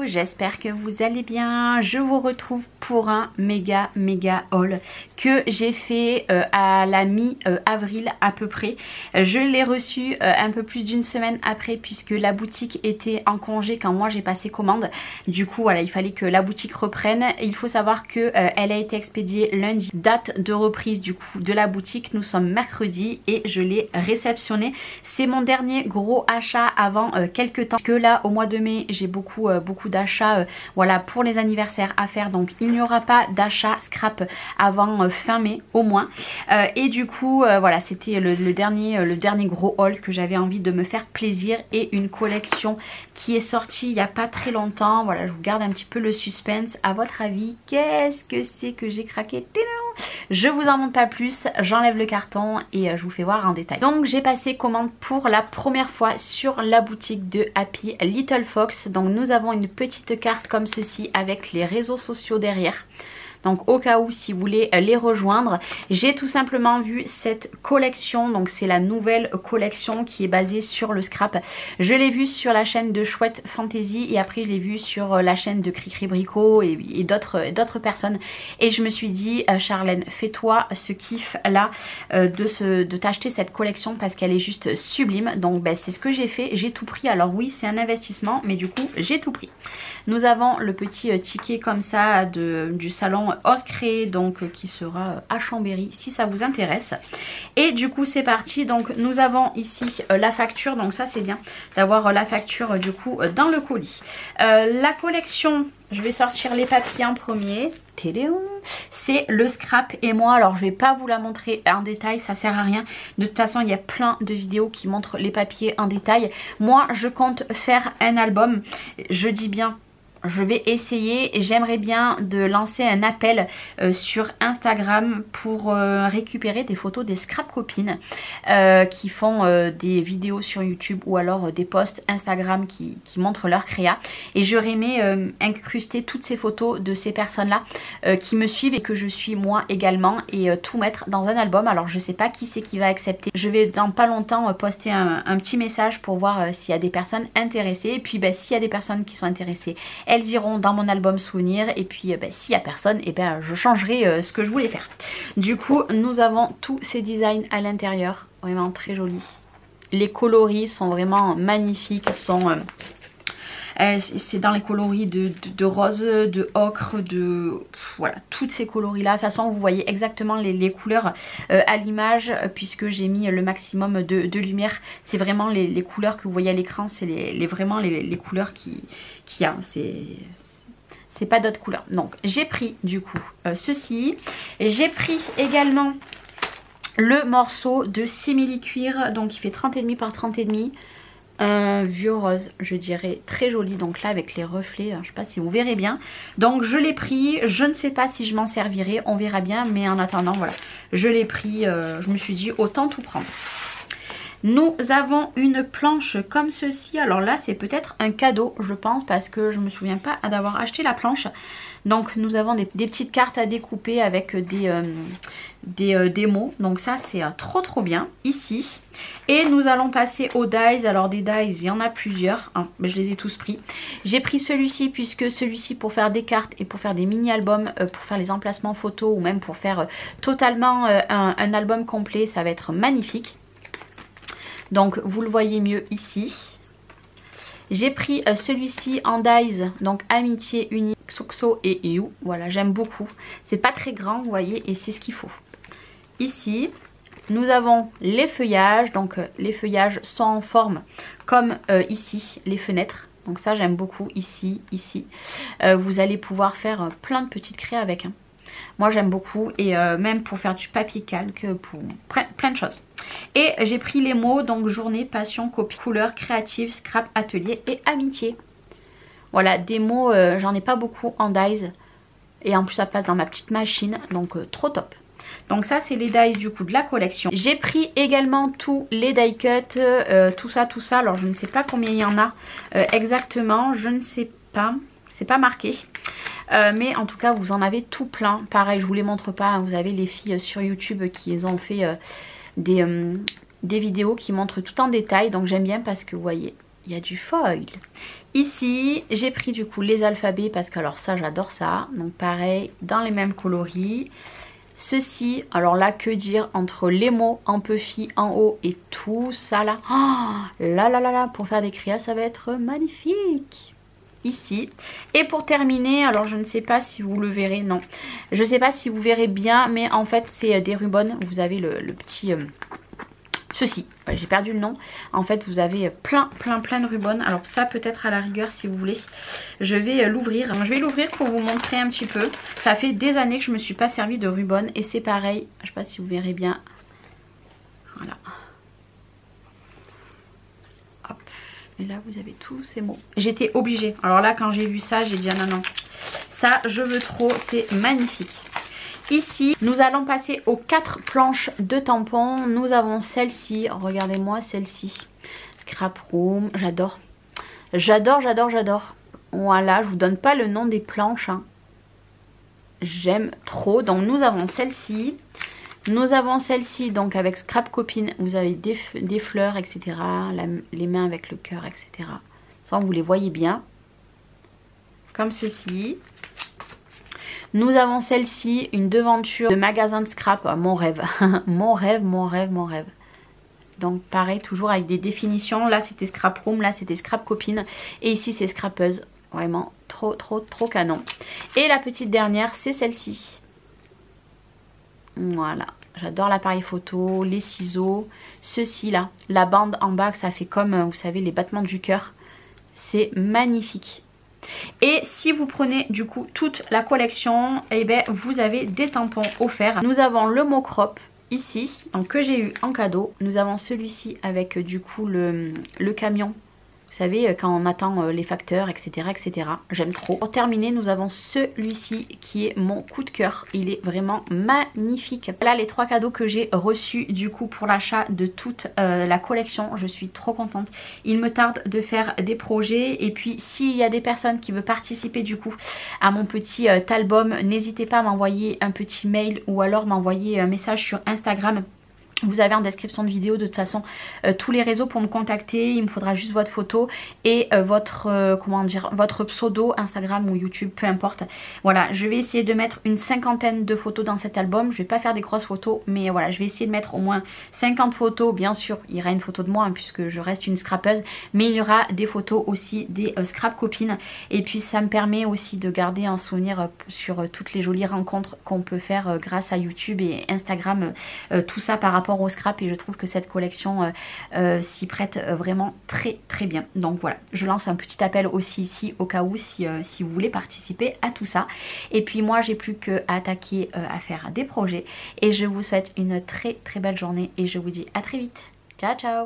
J'espère que vous allez bien. Je vous retrouve pour un méga haul que j'ai fait à la mi-avril à peu près. Je l'ai reçu un peu plus d'une semaine après puisque la boutique était en congé quand moi j'ai passé commande. Du coup voilà, il fallait que la boutique reprenne. Il faut savoir que elle a été expédiée lundi. Date de reprise du coup de la boutique, nous sommes mercredi et je l'ai réceptionnée. C'est mon dernier gros achat avant quelques temps. Que là au mois de mai j'ai beaucoup d'achats voilà, pour les anniversaires à faire, donc il n'y aura pas d'achat scrap avant fin mai au moins. Et du coup voilà, c'était le dernier gros haul que j'avais envie de me faire plaisir, et une collection qui est sortie il n'y a pas très longtemps. Voilà, je vous garde un petit peu le suspense. À votre avis, qu'est-ce que c'est que j'ai craqué? Je vous en montre pas plus, j'enlève le carton et je vous fais voir en détail. Donc j'ai passé commande pour la première fois sur la boutique de Happy Little Fox. Donc nous avons une petite carte comme ceci avec les réseaux sociaux derrière. Donc au cas où si vous voulez les rejoindre, j'ai tout simplement vu cette collection. Donc c'est la nouvelle collection qui est basée sur le scrap. Je l'ai vue sur la chaîne de Chouette Fantasy et après je l'ai vue sur la chaîne de Cricri Bricot et d'autres personnes. Et je me suis dit Charlène, fais-toi ce kiff là de t'acheter cette collection parce qu'elle est juste sublime. Donc ben, c'est ce que j'ai fait, j'ai tout pris. Alors oui, c'est un investissement mais du coup j'ai tout pris. Nous avons le petit ticket comme ça du salon Oscré, donc qui sera à Chambéry si ça vous intéresse. Et du coup c'est parti. Donc nous avons ici la facture, donc ça c'est bien d'avoir la facture du coup dans le colis. La collection, je vais sortir les papiers en premier. C'est le scrap et moi. Alors je vais pas vous la montrer en détail, ça sert à rien. De toute façon il y a plein de vidéos qui montrent les papiers en détail. Moi je compte faire un album, je dis bien je vais essayer, et j'aimerais bien de lancer un appel sur Instagram pour récupérer des photos des scrap copines qui font des vidéos sur YouTube ou alors des posts Instagram qui montrent leur créa. Et j'aurais aimé incruster toutes ces photos de ces personnes-là qui me suivent et que je suis moi également, et tout mettre dans un album. Alors je sais pas qui c'est qui va accepter. Je vais dans pas longtemps poster un petit message pour voir s'il y a des personnes intéressées. Et puis s'il y a des personnes qui sont intéressées, elles iront dans mon album souvenir, et puis s'il n'y a personne, et je changerai ce que je voulais faire. Du coup nous avons tous ces designs à l'intérieur, vraiment très jolis. Les coloris sont vraiment magnifiques, c'est dans les coloris de rose, de ocre, voilà, toutes ces coloris là. De toute façon vous voyez exactement les couleurs à l'image puisque j'ai mis le maximum de lumière. C'est vraiment les couleurs que vous voyez à l'écran, c'est vraiment les couleurs qu'il y a. C'est pas d'autres couleurs. Donc j'ai pris du coup ceci. J'ai pris également le morceau de simili cuir, donc il fait 30,5 par 30,5. Vieux rose, je dirais, très joli. Donc là avec les reflets, je sais pas si vous verrez bien. Donc je l'ai pris, je ne sais pas si je m'en servirai, on verra bien. Mais en attendant voilà, je l'ai pris, je me suis dit autant tout prendre. Nous avons une planche comme ceci. Alors là c'est peut-être un cadeau je pense, parce que je me souviens pas d'avoir acheté la planche. Donc nous avons des petites cartes à découper avec des mots. Donc ça c'est trop bien ici. Et nous allons passer aux dies. Alors des dies il y en a plusieurs hein, mais je les ai tous pris. J'ai pris celui-ci puisque celui-ci pour faire des cartes et pour faire des mini-albums, pour faire les emplacements photos ou même pour faire totalement un album complet, ça va être magnifique. Donc vous le voyez mieux ici. J'ai pris celui-ci en dies, donc Amitié, Unique, Soxo et You. Voilà, j'aime beaucoup. C'est pas très grand, vous voyez, et c'est ce qu'il faut. Ici, nous avons les feuillages. Donc les feuillages sont en forme comme ici, les fenêtres. Donc ça j'aime beaucoup ici. Vous allez pouvoir faire plein de petites créas avec. Moi j'aime beaucoup, et même pour faire du papier calque, pour plein de choses. Et j'ai pris les mots, donc journée, passion, copie, couleur, créative, scrap, atelier et amitié. Voilà, des mots, j'en ai pas beaucoup en dies. Et en plus ça passe dans ma petite machine, donc trop top. Donc ça c'est les dies du coup de la collection. J'ai pris également tous les die cuts, tout ça. Alors je ne sais pas combien il y en a exactement, je ne sais pas, c'est pas marqué. mais en tout cas vous en avez tout plein. Pareil, je vous les montre pas, hein. Vous avez les filles sur YouTube qui ont fait des vidéos qui montrent tout en détail, donc j'aime bien parce que vous voyez, il y a du foil. Ici j'ai pris du coup les alphabets parce que alors ça j'adore ça, donc pareil dans les mêmes coloris. Ceci, alors là que dire, entre les mots en puffy en haut et tout ça là, oh, là, pour faire des créas ça va être magnifique. Ici, et pour terminer, alors je ne sais pas si vous le verrez, non, je ne sais pas si vous verrez bien, mais en fait c'est des rubans, vous avez le petit... ceci, j'ai perdu le nom. En fait vous avez plein de rubans. Alors ça peut-être à la rigueur si vous voulez je vais l'ouvrir. Je vais l'ouvrir pour vous montrer un petit peu. Ça fait des années que je me suis pas servi de rubans et c'est pareil. Je sais pas si vous verrez bien. Voilà. Hop. Et là vous avez tous ces mots. J'étais obligée. Alors là quand j'ai vu ça j'ai dit ah non. Ça je veux trop. C'est magnifique. Ici, nous allons passer aux 4 planches de tampons. Nous avons celle-ci. Regardez-moi celle-ci. Scrap Room. J'adore. J'adore. Voilà, je vous donne pas le nom des planches. Hein. J'aime trop. Donc nous avons celle-ci. Nous avons celle-ci donc avec Scrap Copine. Vous avez des fleurs, etc. Les mains avec le cœur, etc. Ça, vous les voyez bien. Comme ceci. Nous avons celle-ci, une devanture de magasin de scrap, mon rêve, mon rêve. Donc pareil, toujours avec des définitions, là c'était Scrap Room, là c'était Scrap Copine, et ici c'est Scrapeuse, vraiment trop canon. Et la petite dernière, c'est celle-ci. Voilà, j'adore l'appareil photo, les ciseaux, ceci là, la bande en bas, ça fait comme, vous savez, les battements du cœur, c'est magnifique. Et si vous prenez du coup toute la collection, eh ben, vous avez des tampons offerts. Nous avons le mot crop ici, donc, que j'ai eu en cadeau. Nous avons celui-ci avec du coup le camion. Vous savez, quand on attend les facteurs, etc. J'aime trop. Pour terminer, nous avons celui-ci qui est mon coup de cœur. Il est vraiment magnifique. Là, les 3 cadeaux que j'ai reçus du coup pour l'achat de toute la collection. Je suis trop contente. Il me tarde de faire des projets. Et puis, s'il y a des personnes qui veulent participer du coup à mon petit album, n'hésitez pas à m'envoyer un petit mail ou alors m'envoyer un message sur Instagram. Vous avez en description de vidéo de toute façon tous les réseaux pour me contacter. Il me faudra juste votre photo et votre pseudo Instagram ou YouTube, peu importe. Voilà, je vais essayer de mettre une 50aine de photos dans cet album. Je vais pas faire des grosses photos, mais voilà, je vais essayer de mettre au moins 50 photos. Bien sûr, il y aura une photo de moi hein, puisque je reste une scrapeuse, mais il y aura des photos aussi des scrap copines. Et puis ça me permet aussi de garder un souvenir sur toutes les jolies rencontres qu'on peut faire grâce à YouTube et Instagram, tout ça par rapport au scrap, et je trouve que cette collection s'y prête vraiment très bien. Donc voilà, je lance un petit appel aussi ici au cas où si vous voulez participer à tout ça. Et puis moi j'ai plus qu'à attaquer à faire des projets et je vous souhaite une très belle journée et je vous dis à très vite. Ciao ciao.